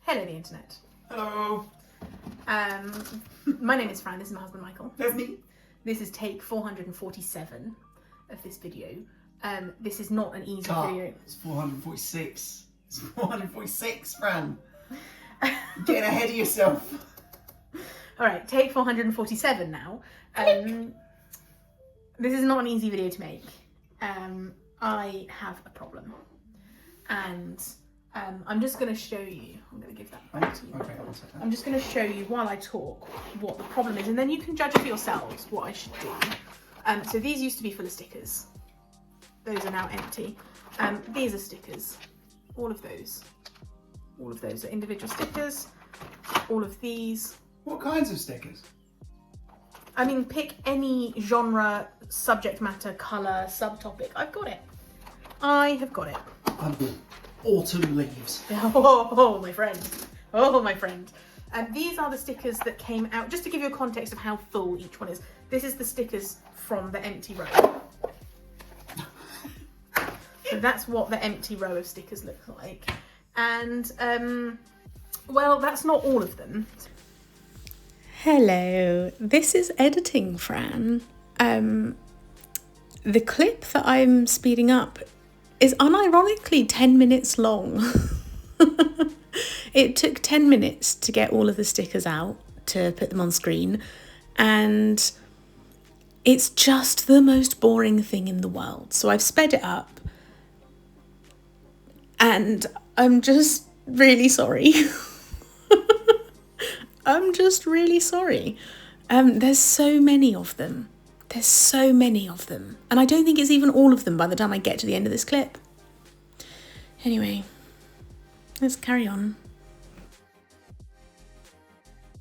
Hello, the internet. Hello. My name is Fran. This is my husband, Michael. That's me. This is take 447 of this video. This is not an easy video. It's 446. It's 446, Fran. You're getting ahead of yourself. All right, take 447 now. This is not an easy video to make. I have a problem, and I'm just going to show you. I'm going to give that back to you. Okay, I'll take that. I'm just going to show you while I talk what the problem is, and then you can judge for yourselves what I should do. So these used to be full of stickers. Those are now empty. These are stickers. All of those are individual stickers. All of these. What kinds of stickers? I mean, pick any genre, subject matter, colour, subtopic. I've got it. I have got it. Autumn leaves. Oh, my friend. Oh, my friend. These are the stickers that came out, just to give you a context of how full each one is. This is the stickers from the empty row. So that's what the empty row of stickers looks like. And, well, that's not all of them. Hello, this is Editing Fran. The clip that I'm speeding up is unironically 10 minutes long. It took 10 minutes to get all of the stickers out to put them on screen, and it's just the most boring thing in the world. So I've sped it up, and I'm just really sorry. I'm just really sorry. There's so many of them. There's so many of them. And I don't think it's even all of them by the time I get to the end of this clip. Anyway, let's carry on.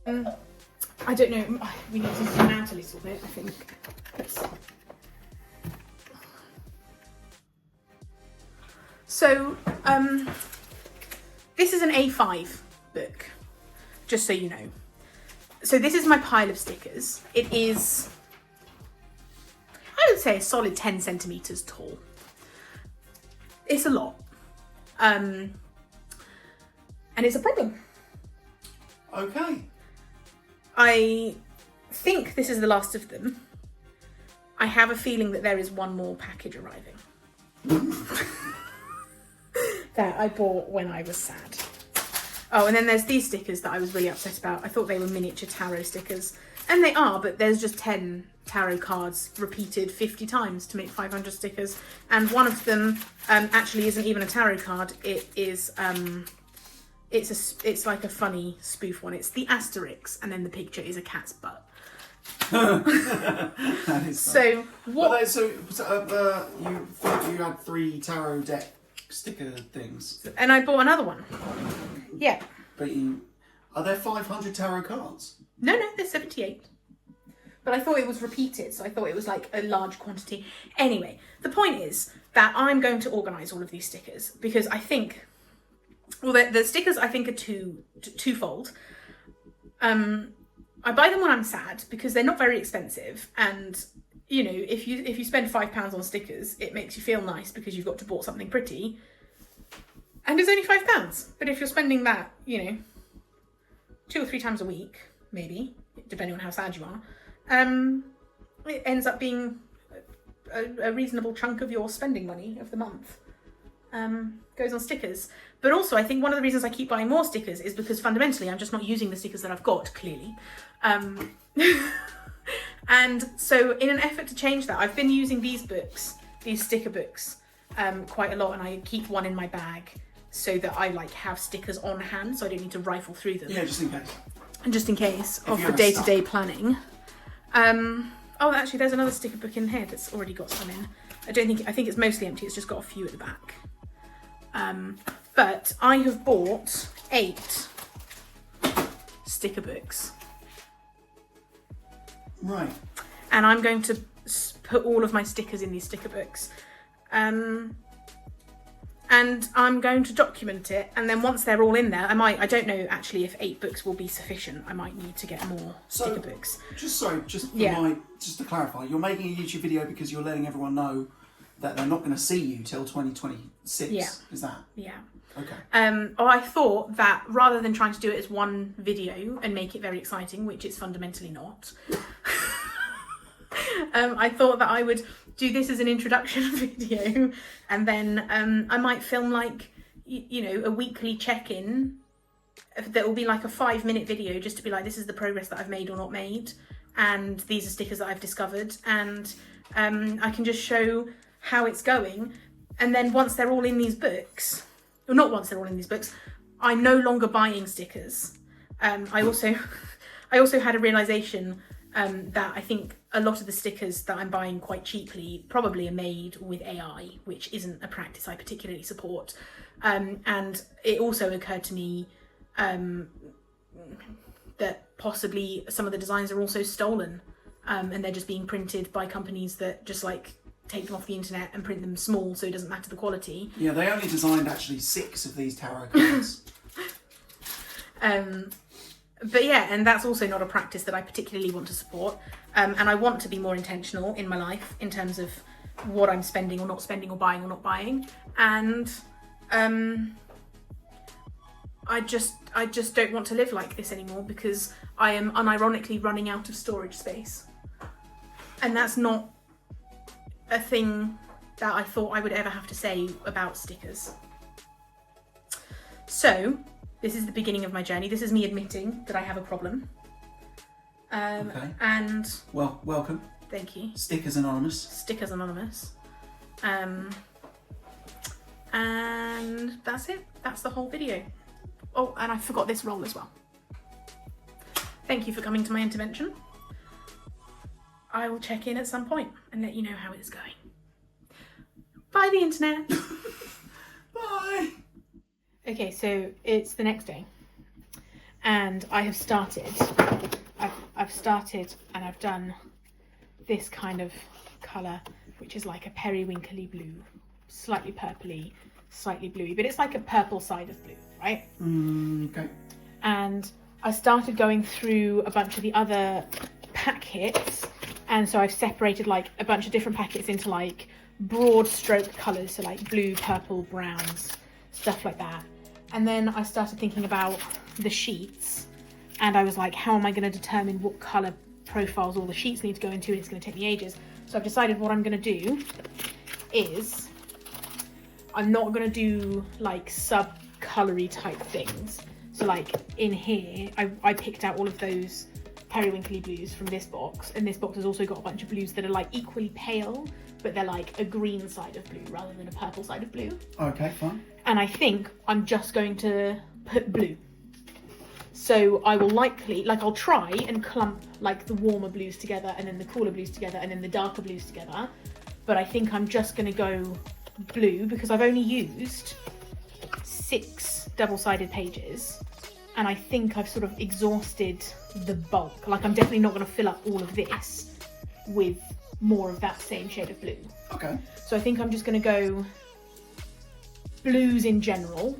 I don't know, we need to zoom out a little bit, I think. So, this is an A5 book, just so you know. So this is my pile of stickers. It is, I would say, a solid 10 centimetres tall. It's a lot. And it's a problem. Okay. I think this is the last of them. I have a feeling that there is one more package arriving. That I bought when I was sad. Oh, and then there's these stickers that I was really upset about. I thought they were miniature tarot stickers. And they are, but there's just 10 tarot cards repeated 50 times to make 500 stickers. And one of them actually isn't even a tarot card. It is, it's like a funny spoof one. It's the Asterix, and then the picture is a cat's butt. That is So what? But you thought you had 3 tarot deck sticker things. And I bought another one. Yeah. But are there 500 tarot cards? No, there's 78. But I thought it was repeated, so I thought it was like a large quantity. Anyway, the point is that I'm going to organise all of these stickers because I think, well, the stickers I think are twofold. I buy them when I'm sad because they're not very expensive, and you know, if you spend £5 on stickers, it makes you feel nice because you've got to bought something pretty, and it's only £5. But if you're spending that, you know, 2 or 3 times a week, maybe, depending on how sad you are, it ends up being a reasonable chunk of your spending money of the month. Goes on stickers. But also, I think one of the reasons I keep buying more stickers is because fundamentally I'm just not using the stickers that I've got, clearly. And so in an effort to change that, I've been using these sticker books, quite a lot, and I keep one in my bag so that I like have stickers on hand so I don't need to rifle through them. Yeah, just in case. And just in case of you're the day-to-day planning. Oh, actually, there's another sticker book in here that's already got some in. I think it's mostly empty. It's just got a few at the back. But I have bought 8 sticker books. Right. And I'm going to put all of my stickers in these sticker books. And I'm going to document it, and then once they're all in there, I don't know actually if 8 books will be sufficient. I might need to get more sticker books. Just to clarify, you're making a YouTube video because you're letting everyone know that they're not going to see you till 2026. Yeah. Is that? Yeah. Okay. Or I thought that rather than trying to do it as one video and make it very exciting, which it's fundamentally not, I thought that I would do this as an introduction video, and then I might film like, you know, a weekly check-in that will be like a 5-minute video, just to be like, this is the progress that I've made or not made, and these are stickers that I've discovered, and I can just show how it's going. And then once they're all in these books, or not once they're all in these books, I'm no longer buying stickers. I also had a realization that I think a lot of the stickers that I'm buying quite cheaply probably are made with AI, which isn't a practice I particularly support. And it also occurred to me that possibly some of the designs are also stolen, and they're just being printed by companies that just like take them off the internet and print them small, so it doesn't matter the quality. Yeah, they only designed actually 6 of these tarot cards. But yeah, and that's also not a practice that I particularly want to support. And I want to be more intentional in my life in terms of what I'm spending or not spending, or buying or not buying. And I just don't want to live like this anymore, because I am unironically running out of storage space. And that's not a thing that I thought I would ever have to say about stickers. So, this is the beginning of my journey. This is me admitting that I have a problem. Okay. And Well, welcome. thank you. Stickers Anonymous. Stickers Anonymous. And that's it. That's the whole video. Oh, and I forgot this roll as well. Thank you for coming to my intervention. I will check in at some point and let you know how it's going. Bye, the internet. Bye. Okay, so it's the next day, and I have started. I've started, and I've done this kind of colour, which is like a periwinkly blue, slightly purpley, slightly bluey, but it's like a purple side of blue, right? Okay. And I started going through a bunch of the other packets, and so I've separated like a bunch of different packets into like broad stroke colours, so like blue, purple, browns, stuff like that. And then I started thinking about the sheets, and I was like, how am I going to determine what colour profiles all the sheets need to go into? It's going to take me ages. So I've decided what I'm going to do is I'm not going to do like sub-coloury type things. So like in here, I picked out all of those periwinkly blues from this box, and this box has also got a bunch of blues that are like equally pale, but they're like a green side of blue rather than a purple side of blue. Okay, fine. And I think I'm just going to put blue. So I will likely, like I'll try and clump like the warmer blues together, and then the cooler blues together, and then the darker blues together. But I think I'm just going to go blue, because I've only used 6 double-sided pages, and I think I've sort of exhausted the bulk. Like I'm definitely not going to fill up all of this with more of that same shade of blue. Okay. So I think I'm just going to go blues in general,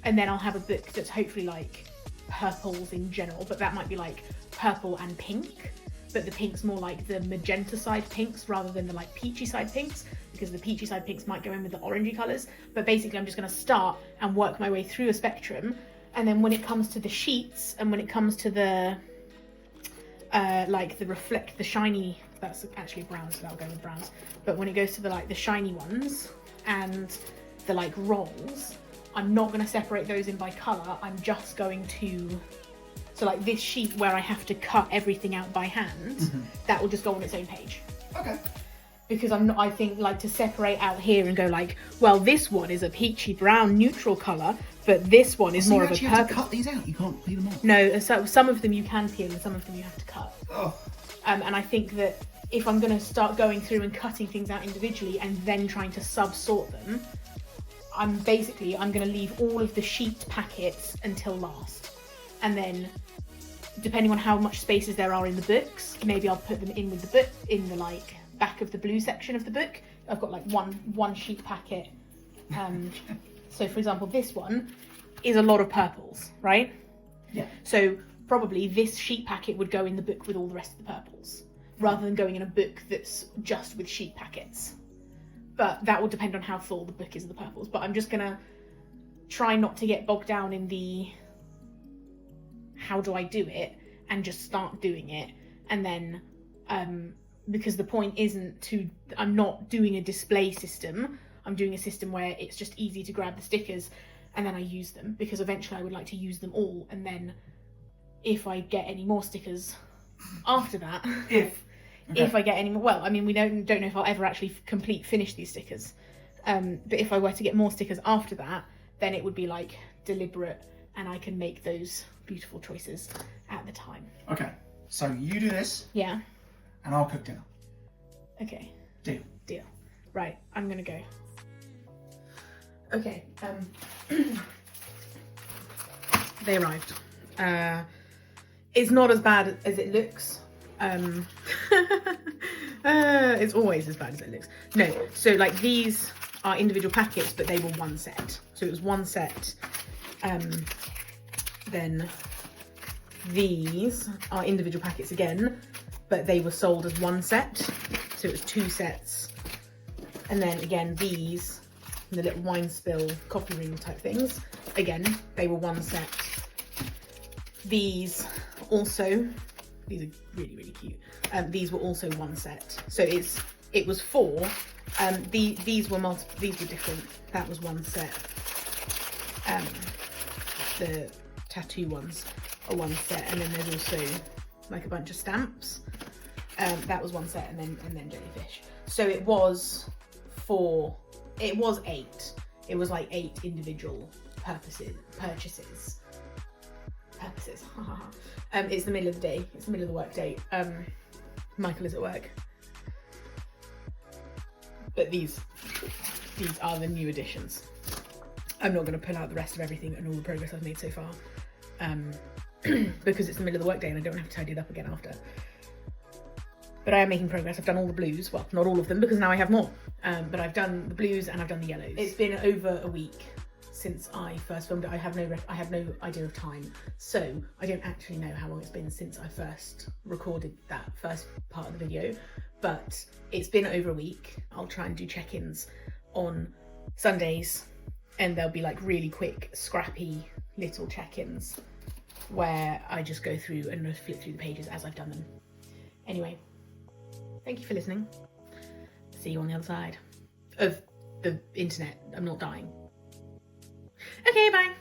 and then I'll have a book that's hopefully like purples in general, but that might be like purple and pink, but the pink's more like the magenta side pinks rather than the like peachy side pinks, because the peachy side pinks might go in with the orangey colours. But basically I'm just going to start and work my way through a spectrum, and then when it comes to the sheets, and when it comes to the like the shiny, that's actually brown, so that'll go with browns, but when it goes to the like the shiny ones and the like rolls, I'm not going to separate those in by colour. I'm just going to, so like this sheet where I have to cut everything out by hand, that will just go on its own page. Okay. Because I think like to separate out here and go like, well, this one is a peachy brown neutral colour, but this one is more of a You have to purple. cut these out. You can't peel them off. No, so some of them you can peel and some of them you have to cut. Oh. And I think that if I'm going to start going through and cutting things out individually and then trying to sub-sort them, I'm going to leave all of the sheet packets until last. And then, depending on how much spaces there are in the books, maybe I'll put them in with the book, in the like back of the blue section of the book. I've got like one sheet packet. So for example, this one is a lot of purples, right? Yeah. So probably this sheet packet would go in the book with all the rest of the purples, rather than going in a book that's just with sheet packets. But that will depend on how full the book is of the purples. But I'm just gonna try not to get bogged down in the how do I do it, and just start doing it. And then because the point isn't to, I'm not doing a display system, I'm doing a system where it's just easy to grab the stickers and then I use them, because eventually I would like to use them all, and then if I get any more stickers after that, if I get any more, well, I mean, we don't know if I'll ever actually finish these stickers, but if I were to get more stickers after that, then it would be like deliberate, and I can make those beautiful choices at the time. Okay, so you do this, Yeah. and I'll cook dinner. Okay. Deal. Deal. Right, I'm gonna go. Okay, they arrived. It's not as bad as it looks. It's always as bad as it looks. No, so like these are individual packets, but they were one set. So it was one set. Then these are individual packets again, but they were sold as one set. So it was 2 sets. And then again, these, the little wine spill coffee ring type things, again, they were one set. These also, these are really, really cute. These were also one set. So it was 4. These were different. That was one set. The tattoo ones are one set, and then there's also like a bunch of stamps. That was one set, and then jellyfish. So it was 8. It was like 8 individual purchases. It's the middle of the day. It's the middle of the work day. Michael is at work. But these are the new additions. I'm not going to pull out the rest of everything and all the progress I've made so far, because it's the middle of the work day and I don't have to tidy it up again after. But I am making progress. I've done all the blues. Well, not all of them, because now I have more. But I've done the blues and I've done the yellows. It's been over a week since I first filmed it. I have no idea of time, so I don't actually know how long it's been since I first recorded that first part of the video. But it's been over a week. I'll try and do check-ins on Sundays, and they'll be like really quick, scrappy little check-ins where I just go through and flip through the pages as I've done them. Anyway, thank you for listening. See you on the other side of the internet. I'm not dying. Okay, bye.